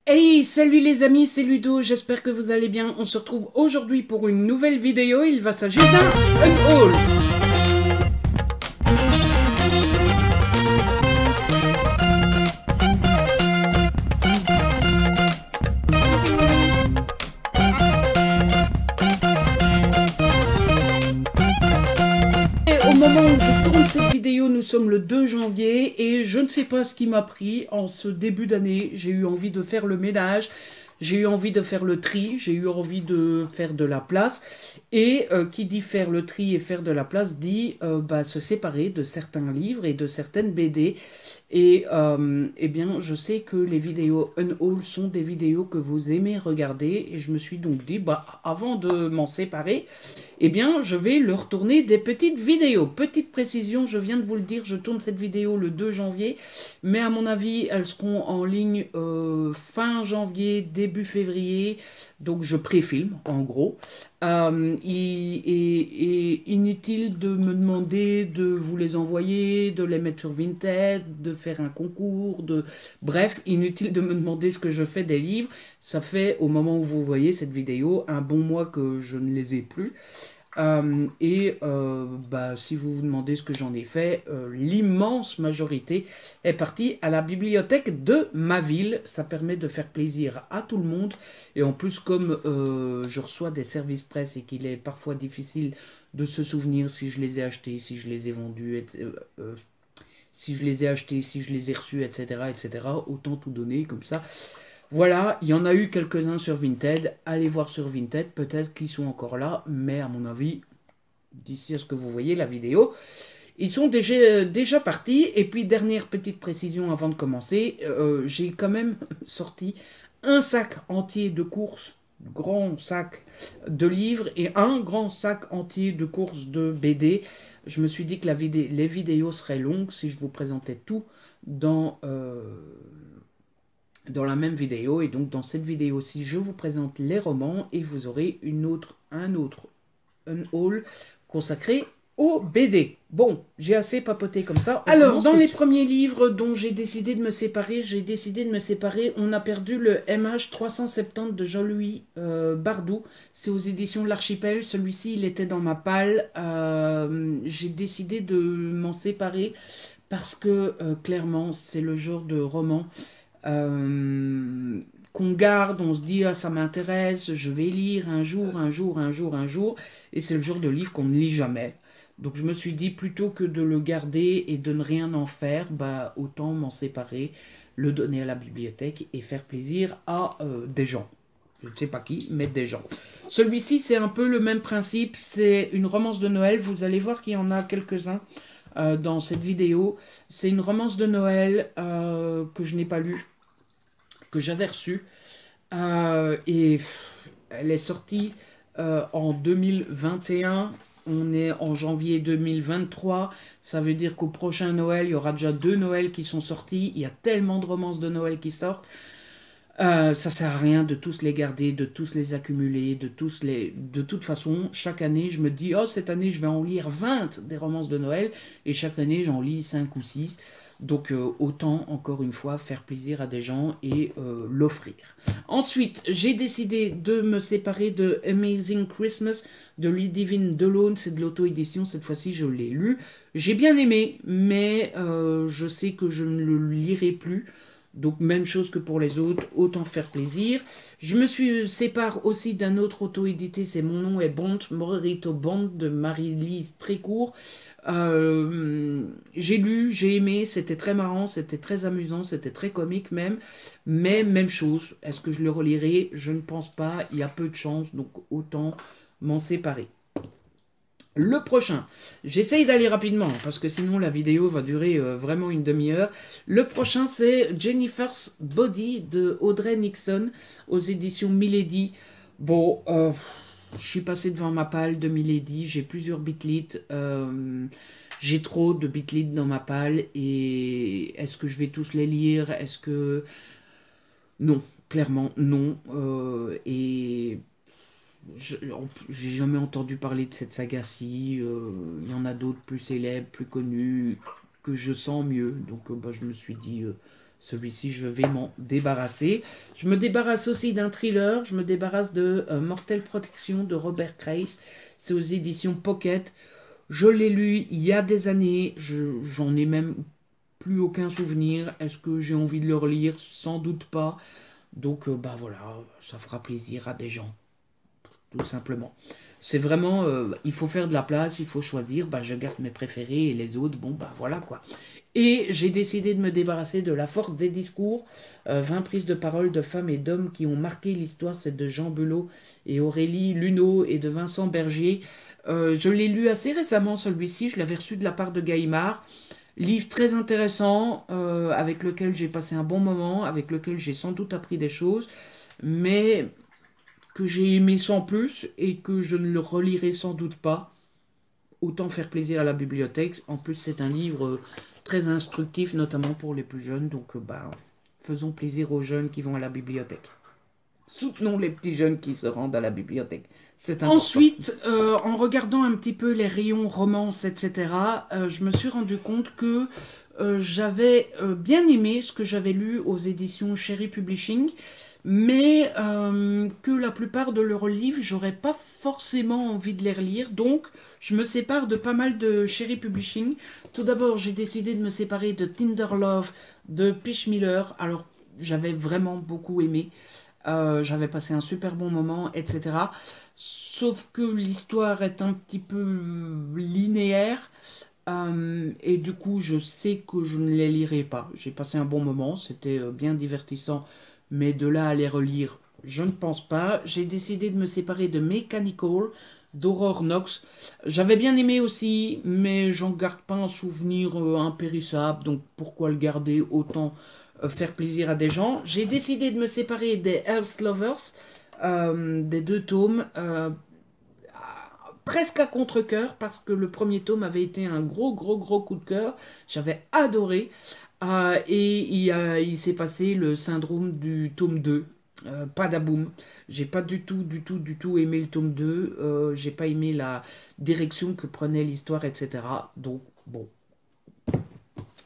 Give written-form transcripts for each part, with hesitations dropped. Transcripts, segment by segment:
Hey, salut les amis, c'est Ludo, j'espère que vous allez bien. On se retrouve aujourd'hui pour une nouvelle vidéo. Il va s'agir d'un unhaul. Et au moment où je tourne cette vidéo, nous sommes le 2 janvier et je ne sais pas ce qui m'a pris en ce début d'année. J'ai eu envie de faire le ménage. J'ai eu envie de faire le tri, j'ai eu envie de faire de la place. Et qui dit faire le tri et faire de la place dit se séparer de certains livres et de certaines BD. Et eh bien, je sais que les vidéos unhaul sont des vidéos que vous aimez regarder. Et je me suis donc dit, avant de m'en séparer, eh bien, je vais leur tourner des petites vidéos. Petite précision, je viens de vous le dire, je tourne cette vidéo le 2 janvier. Mais à mon avis, elles seront en ligne fin janvier, début février. Donc, je préfilme, en gros. Il est inutile de me demander de vous les envoyer, de les mettre sur Vinted, de faire un concours, bref, inutile de me demander ce que je fais des livres. Ça fait, au moment où vous voyez cette vidéo, un bon mois que je ne les ai plus. Si vous vous demandez ce que j'en ai fait, l'immense majorité est partie à la bibliothèque de ma ville. Ça permet de faire plaisir à tout le monde. Et en plus, comme je reçois des services presse et qu'il est parfois difficile de se souvenir si je les ai achetés, si je les ai vendus, si je les ai achetés, si je les ai reçus, etc., etc., autant tout donner comme ça. Voilà, il y en a eu quelques-uns sur Vinted. Allez voir sur Vinted, peut-être qu'ils sont encore là, mais à mon avis, d'ici à ce que vous voyez la vidéo, ils sont déjà partis. Et puis, dernière petite précision avant de commencer, j'ai quand même sorti un sac entier de courses, grand sac de livres et un grand sac entier de courses de BD. Je me suis dit que les vidéos seraient longues si je vous présentais tout dans la même vidéo. Et donc dans cette vidéo-ci, je vous présente les romans et vous aurez un haul consacré aux BD. Bon, j'ai assez papoté comme ça. Alors, dans les premiers livres dont j'ai décidé de me séparer, on a perdu le MH 370 de Jean-Louis Bardou. C'est aux éditions de l'Archipel. Celui-ci, il était dans ma palle. J'ai décidé de m'en séparer parce que, clairement, c'est le genre de roman qu'on garde, on se dit ah ça m'intéresse, je vais lire un jour, et c'est le genre de livre qu'on ne lit jamais. Donc je me suis dit plutôt que de le garder et de ne rien en faire, autant m'en séparer, le donner à la bibliothèque et faire plaisir à des gens. Je ne sais pas qui, mais des gens. Celui-ci c'est un peu le même principe, c'est une romance de Noël, vous allez voir qu'il y en a quelques-uns dans cette vidéo. C'est une romance de Noël que je n'ai pas lue, que j'avais reçu elle est sortie en 2021. On est en janvier 2023. Ça veut dire qu'au prochain Noël, il y aura déjà 2 Noëls qui sont sortis. Il y a tellement de romances de Noël qui sortent. Ça sert à rien de tous les garder, de tous les accumuler, de toute façon, chaque année, je me dis, oh, cette année, je vais en lire 20 des romances de Noël, et chaque année, j'en lis 5 ou 6. Donc, autant, encore une fois, faire plaisir à des gens et l'offrir. Ensuite, j'ai décidé de me séparer de Amazing Christmas de Ludivine Delaune. C'est de l'auto-édition, cette fois-ci, je l'ai lu. J'ai bien aimé, mais je sais que je ne le lirai plus. Donc même chose que pour les autres, autant faire plaisir. Je me sépare aussi d'un autre auto-édité, c'est Mon nom est Bond, Morito Bond de Marie-Lise Trécourt. J'ai lu, j'ai aimé, c'était très marrant, c'était très amusant, c'était très comique même. Mais même chose, est-ce que je le relirai? Je ne pense pas, il y a peu de chance, donc autant m'en séparer. Le prochain, j'essaye d'aller rapidement parce que sinon la vidéo va durer vraiment une demi-heure. Le prochain c'est Jennifer's Body de Audrey Nixon aux éditions Milady. Bon, je suis passé devant ma palle de Milady, j'ai plusieurs bitlit, j'ai trop de bitlit dans ma palle et est-ce que je vais tous les lire? Est-ce que... Non, clairement non. J'ai jamais entendu parler de cette saga-ci. Il y en a d'autres plus célèbres, plus connus, que je sens mieux. Donc je me suis dit, Celui-ci, je vais m'en débarrasser. Je me débarrasse aussi d'un thriller. Je me débarrasse de Mortel Protection de Robert Grace. C'est aux éditions Pocket. Je l'ai lu il y a des années. J'en ai même plus aucun souvenir. Est-ce que j'ai envie de le relire? Sans doute pas. Donc, bah voilà, ça fera plaisir à des gens. Tout simplement. C'est vraiment, il faut faire de la place, il faut choisir. Bah, je garde mes préférés et les autres, bon, bah voilà quoi. Et j'ai décidé de me débarrasser de La force des discours. 20 prises de parole de femmes et d'hommes qui ont marqué l'histoire. C'est de Jean Belot et Aurélie Luneau et de Vincent Berger. Je l'ai lu assez récemment celui-ci. Je l'avais reçu de la part de Gallimard. Livre très intéressant, avec lequel j'ai passé un bon moment, avec lequel j'ai sans doute appris des choses, mais que j'ai aimé sans plus et que je ne le relirai sans doute pas. Autant faire plaisir à la bibliothèque. En plus, c'est un livre très instructif, notamment pour les plus jeunes. Donc, bah, faisons plaisir aux jeunes qui vont à la bibliothèque. Soutenons les petits jeunes qui se rendent à la bibliothèque. C'est important. Ensuite, en regardant un petit peu les rayons romances, etc., je me suis rendu compte que j'avais bien aimé ce que j'avais lu aux éditions Cherry Publishing, mais que la plupart de leurs livres, j'aurais pas forcément envie de les relire. Donc, je me sépare de pas mal de Cherry Publishing. Tout d'abord, j'ai décidé de me séparer de Tinder Love de Peach Miller. Alors, j'avais vraiment beaucoup aimé. J'avais passé un super bon moment, etc. Sauf que l'histoire est un petit peu linéaire. Et du coup, je sais que je ne les lirai pas. J'ai passé un bon moment, c'était bien divertissant. Mais de là à les relire, je ne pense pas. J'ai décidé de me séparer de Mechanical, d'Aurore Knox. J'avais bien aimé aussi, mais j'en garde pas un souvenir impérissable. Donc pourquoi le garder? Autant faire plaisir à des gens. J'ai décidé de me séparer des Health Lovers, des 2 tomes, presque à contre-cœur, parce que le premier tome avait été un gros coup de cœur. J'avais adoré. Et il s'est passé le syndrome du tome 2. Padaboum. J'ai pas du tout aimé le tome 2. J'ai pas aimé la direction que prenait l'histoire, etc. Donc, bon.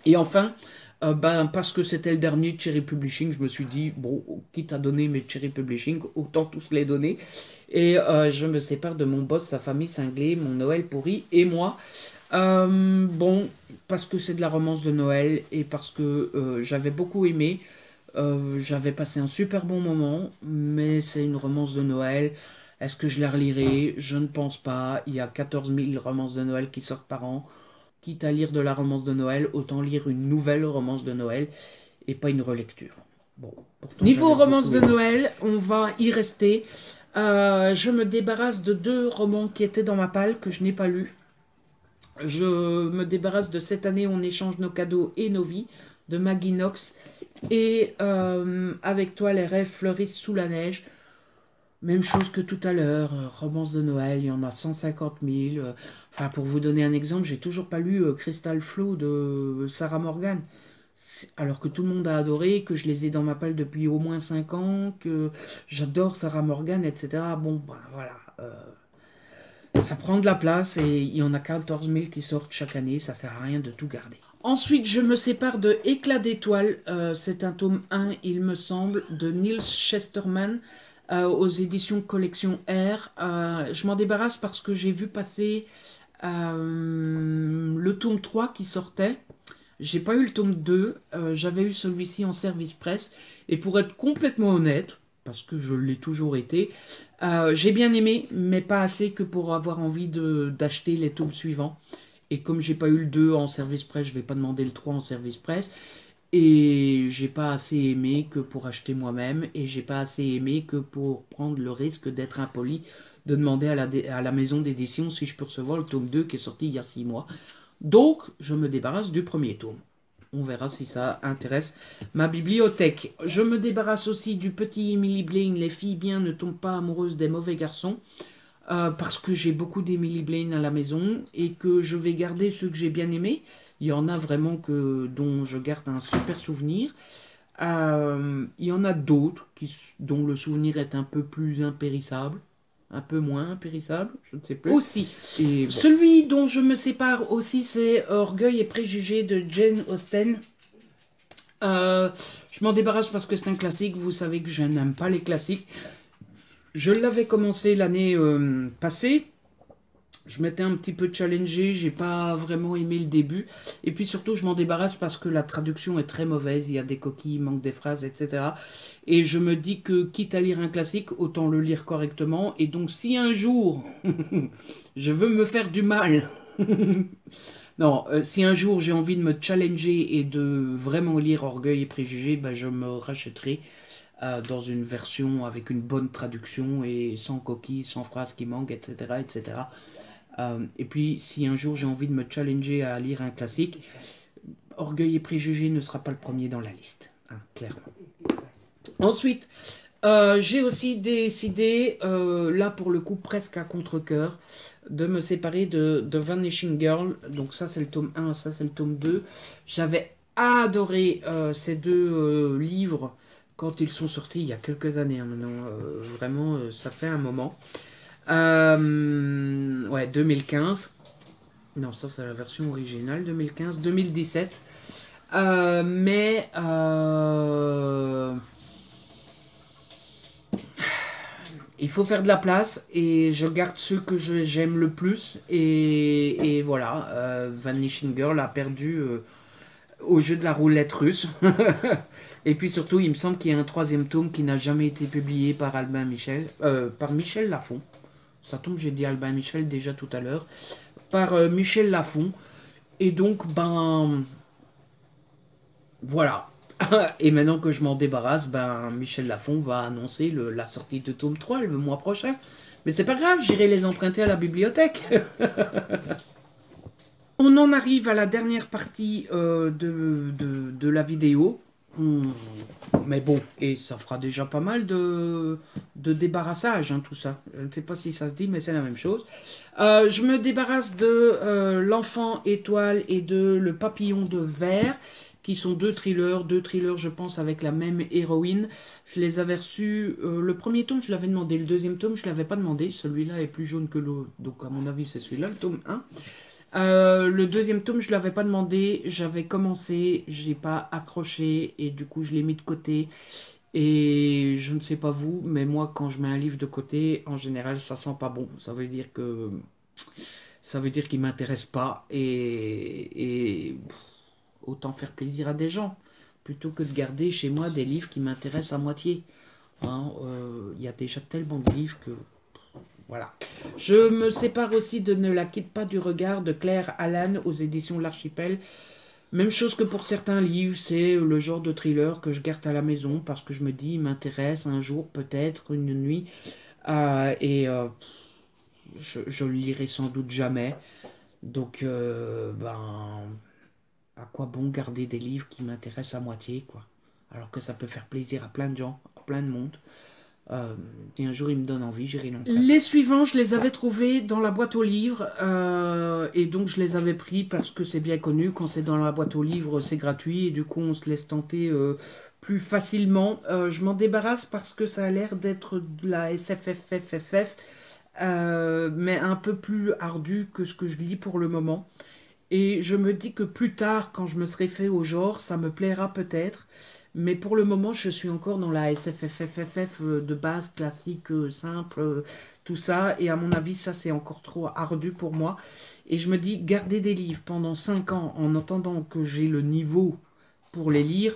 Et enfin, parce que c'était le dernier de Cherry Publishing, je me suis dit, bon, quitte à donner mes Cherry Publishing, autant tous les donner. Et je me sépare de mon boss, sa famille cinglée, mon Noël pourri et moi. Bon, parce que c'est de la romance de Noël et parce que j'avais beaucoup aimé. J'avais passé un super bon moment, mais c'est une romance de Noël. Est-ce que je la relirai? Je ne pense pas. Il y a 14 000 romances de Noël qui sortent par an. Quitte à lire de la romance de Noël, autant lire une nouvelle romance de Noël et pas une relecture. Bon, pourtant, niveau romance de Noël, on va y rester. Je me débarrasse de 2 romans qui étaient dans ma palle que je n'ai pas lus. Je me débarrasse de Cette année, on échange nos cadeaux et nos vies de Maggie Knox. Et Avec toi, les rêves fleurissent sous la neige. Même chose que tout à l'heure, romance de Noël, il y en a 150 000. Enfin, pour vous donner un exemple, j'ai toujours pas lu Crystal Flow de Sarah Morgan. Alors que tout le monde a adoré, que je les ai dans ma palle depuis au moins 5 ans, que j'adore Sarah Morgan, etc. Bon, bah voilà. Ça prend de la place et il y en a 14 000 qui sortent chaque année, ça sert à rien de tout garder. Ensuite, je me sépare de Éclat d'étoiles. C'est un tome 1, il me semble, de Neil Chesterman. Aux éditions Collection R. Je m'en débarrasse parce que j'ai vu passer le tome 3 qui sortait. J'ai pas eu le tome 2. J'avais eu celui-ci en service presse. Et pour être complètement honnête, parce que je l'ai toujours été, j'ai bien aimé, mais pas assez que pour avoir envie d'acheter les tomes suivants. Et comme j'ai pas eu le 2 en service presse, je vais pas demander le 3 en service presse. Et j'ai pas assez aimé que pour acheter moi-même, et j'ai pas assez aimé que pour prendre le risque d'être impoli, de demander à la maison d'édition si je peux recevoir le tome 2 qui est sorti il y a 6 mois. Donc, je me débarrasse du premier tome. On verra si ça intéresse ma bibliothèque. Je me débarrasse aussi du petit Emily Blaine, Les filles bien ne tombent pas amoureuses des mauvais garçons. Parce que j'ai beaucoup d'Emily Blaine à la maison et que je vais garder ceux que j'ai bien aimés. Il y en a vraiment dont je garde un super souvenir. Il y en a d'autres dont le souvenir est un peu plus impérissable. Un peu moins impérissable, je ne sais plus. Aussi. Et bon. Celui dont je me sépare aussi, c'est Orgueil et préjugés de Jane Austen. Euh, je m'en débarrasse parce que c'est un classique. Vous savez que je n'aime pas les classiques. Je l'avais commencé l'année passée. Je m'étais un petit peu challengé, j'ai pas vraiment aimé le début. Et puis surtout, je m'en débarrasse parce que la traduction est très mauvaise, il y a des coquilles, il manque des phrases, etc. Et je me dis que quitte à lire un classique, autant le lire correctement. Et donc si un jour, je veux me faire du mal, non, si un jour j'ai envie de me challenger et de vraiment lire Orgueil et Préjugés, ben je me rachèterai dans une version avec une bonne traduction et sans coquilles, sans phrases qui manquent, etc. etc. Et puis, si un jour j'ai envie de me challenger à lire un classique, Orgueil et Préjugés ne sera pas le premier dans la liste, hein, clairement. Ensuite, j'ai aussi décidé, là pour le coup presque à contre-cœur, de me séparer de Vanishing Girl. Donc ça c'est le tome 1, ça c'est le tome 2. J'avais adoré ces deux livres quand ils sont sortis il y a quelques années, hein, maintenant. Vraiment, ça fait un moment. Ouais, 2015. Non, ça c'est la version originale, 2015, 2017. Mais il faut faire de la place et je garde ceux que j'aime le plus. Et voilà, Vanishing Girl a perdu au jeu de la roulette russe. Et puis surtout, il me semble qu'il y a un troisième tome qui n'a jamais été publié par Albin Michel, par Michel Lafon. Ça tombe, j'ai dit Albin Michel déjà tout à l'heure. Par Michel Lafon. Et donc, ben... Voilà. Et maintenant que je m'en débarrasse, ben Michel Lafon va annoncer la sortie de tome 3 le mois prochain. Mais c'est pas grave, j'irai les emprunter à la bibliothèque. On en arrive à la dernière partie de la vidéo. Mais bon, et ça fera déjà pas mal de débarrassage, hein, tout ça. Je ne sais pas si ça se dit, mais c'est la même chose. Je me débarrasse de l'enfant étoile et de le papillon de verre, qui sont deux thrillers, je pense, avec la même héroïne. Je les avais reçus, le premier tome, je l'avais demandé, le deuxième tome, je ne l'avais pas demandé. Celui-là est plus jaune que l'autre, donc à mon avis, c'est celui-là, le tome 1. Le deuxième tome, je l'avais pas demandé, j'avais commencé, j'ai pas accroché et du coup je l'ai mis de côté. Et je ne sais pas vous, mais moi quand je mets un livre de côté, en général ça sent pas bon. Ça veut dire qu'il m'intéresse pas et autant faire plaisir à des gens plutôt que de garder chez moi des livres qui m'intéressent à moitié. Hein, y a déjà tellement de livres que voilà. Je me sépare aussi de Ne la quitte pas du regard de Claire Allan aux éditions L'Archipel. Même chose que pour certains livres, c'est le genre de thriller que je garde à la maison parce que je me dis, il m'intéresse un jour, peut-être, une nuit. Je le lirai sans doute jamais. Donc, ben, à quoi bon garder des livres qui m'intéressent à moitié, quoi. Alors que ça peut faire plaisir à plein de gens, à plein de monde. Si un jour il me donne envie, j'irai l'emprunter. Les suivants, je les avais trouvés dans la boîte aux livres et donc je les avais pris parce que c'est bien connu, quand c'est dans la boîte aux livres, c'est gratuit et du coup on se laisse tenter plus facilement. Je m'en débarrasse parce que ça a l'air d'être de la SFFFFF, mais un peu plus ardu que ce que je lis pour le moment. Et je me dis que plus tard, quand je me serai fait au genre, ça me plaira peut-être. Mais pour le moment, je suis encore dans la SFFFF de base, classique, simple, tout ça. Et à mon avis, ça, c'est encore trop ardu pour moi. Et je me dis, garder des livres pendant 5 ans en attendant que j'ai le niveau pour les lire,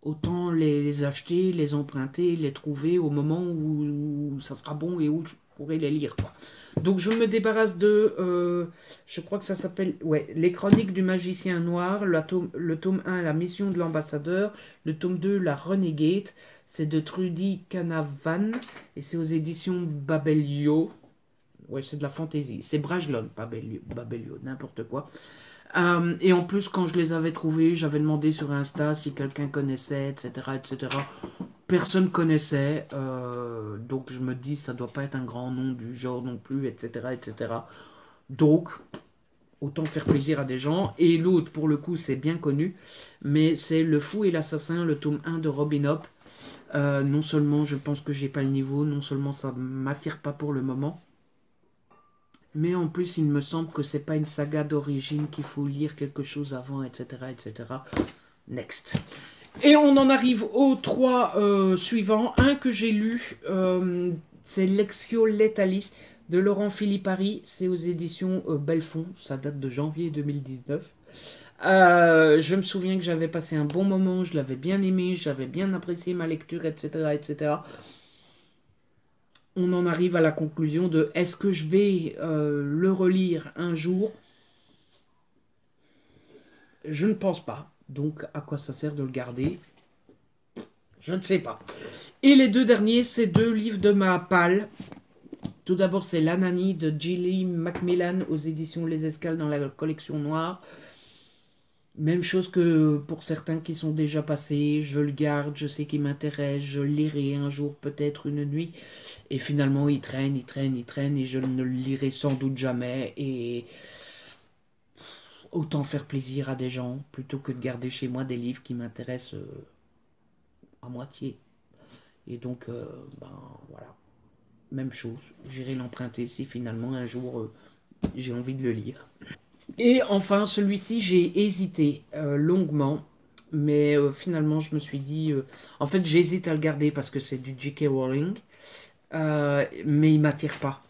autant les acheter, les emprunter, les trouver au moment où ça sera bon et où je pourrai les lire, quoi. Donc je me débarrasse de, je crois que ça s'appelle, ouais, Les Chroniques du Magicien Noir, le tome 1, La Mission de l'Ambassadeur, le tome 2, La Renegade, c'est de Trudy Canavan, et c'est aux éditions Babelio. Ouais, c'est de la fantaisie, c'est Brajlon, Babelio, n'importe quoi. Et en plus, quand je les avais trouvés, j'avais demandé sur Insta si quelqu'un connaissait, etc., etc. Personne connaissait, donc je me dis ça doit pas être un grand nom du genre non plus, etc., etc. Donc, autant faire plaisir à des gens. Et l'autre, pour le coup, c'est bien connu, mais c'est Le Fou et l'Assassin, le tome 1 de Robin Hobb. Non seulement je pense que j'ai pas le niveau, non seulement ça m'attire pas pour le moment, Mais en plus, il me semble que c'est pas une saga d'origine, qu'il faut lire quelque chose avant, etc., etc. Next. Et on en arrive aux trois suivants. Un que j'ai lu, c'est Lectio Letalis de Laurent Philippari. C'est aux éditions Belfond. Ça date de janvier 2019. Je me souviens que j'avais passé un bon moment, je l'avais bien aimé, j'avais bien apprécié ma lecture, etc., etc. On en arrive à la conclusion de est-ce que je vais le relire un jour? Je ne pense pas. Donc, à quoi ça sert de le garder? Je ne sais pas. Et les deux derniers, c'est deux livres de ma palle. Tout d'abord, c'est L'Ananie de Gilly Macmillan aux éditions Les Escales dans la collection noire. Même chose que pour certains qui sont déjà passés, je le garde, je sais qu'il m'intéresse, je le lirai un jour, peut-être une nuit. Et finalement, il traîne, il traîne, il traîne, et je ne le lirai sans doute jamais. Et autant faire plaisir à des gens, plutôt que de garder chez moi des livres qui m'intéressent à moitié. Et donc, ben voilà, même chose, j'irai l'emprunter si finalement un jour j'ai envie de le lire. Et enfin, celui-ci, j'ai hésité longuement, mais finalement, je me suis dit... en fait, j'hésite à le garder parce que c'est du J.K. Rowling, mais il m'attire pas.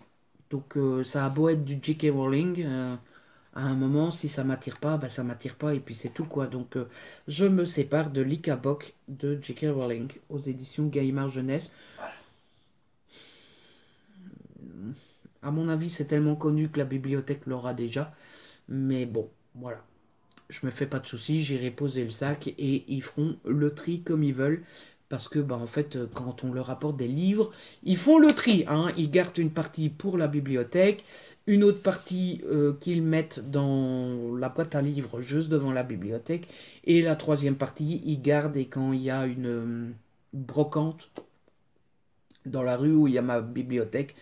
Donc, ça a beau être du J.K. Rowling, à un moment, si ça m'attire pas, bah, ça m'attire pas, et puis c'est tout, quoi. Donc, je me sépare de l'Ikabok de J.K. Rowling, aux éditions Gallimard Jeunesse. À mon avis, c'est tellement connu que la bibliothèque l'aura déjà. Mais bon, voilà. Je me fais pas de soucis, j'irai poser le sac et ils feront le tri comme ils veulent. Parce que, bah, en fait, quand on leur apporte des livres, ils font le tri. Hein. Ils gardent une partie pour la bibliothèque, une autre partie qu'ils mettent dans la boîte à livres juste devant la bibliothèque. Et la troisième partie, ils gardent et quand il y a une brocante dans la rue où il y a ma bibliothèque,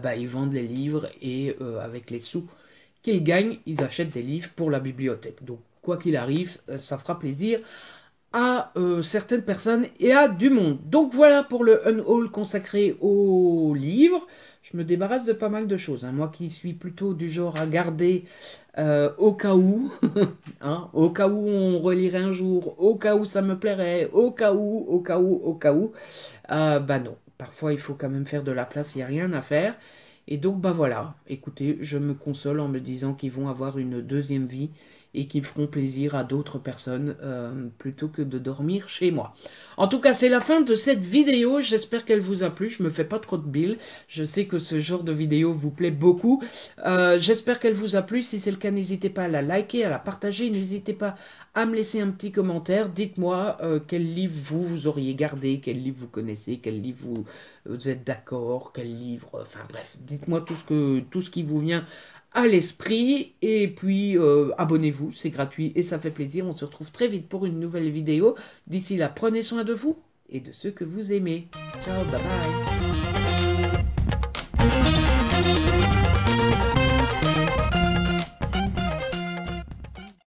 bah, ils vendent les livres et avec les sous qu'ils gagnent, ils achètent des livres pour la bibliothèque. Donc, quoi qu'il arrive, ça fera plaisir à certaines personnes et à du monde. Donc, voilà pour le unhaul consacré aux livres. Je me débarrasse de pas mal de choses. Hein. Moi qui suis plutôt du genre à garder au cas où, hein, au cas où on relirait un jour, au cas où ça me plairait, au cas où, au cas où, au cas où. Bah non. Parfois, il faut quand même faire de la place, il n'y a rien à faire. Et donc, bah voilà, écoutez, je me console en me disant qu'ils vont avoir une deuxième vie et qu'ils feront plaisir à d'autres personnes plutôt que de dormir chez moi. En tout cas, c'est la fin de cette vidéo. J'espère qu'elle vous a plu. Je me fais pas trop de billes. Je sais que ce genre de vidéo vous plaît beaucoup. J'espère qu'elle vous a plu. Si c'est le cas, n'hésitez pas à la liker, à la partager. N'hésitez pas à me laisser un petit commentaire. Dites-moi quel livre vous auriez gardé, quel livre vous connaissez, quel livre vous êtes d'accord, quel livre... Enfin bref, dites-moi tout ce qui vous vient à l'esprit. Et puis, abonnez-vous, c'est gratuit et ça fait plaisir. On se retrouve très vite pour une nouvelle vidéo. D'ici là, prenez soin de vous et de ceux que vous aimez. Ciao, bye bye.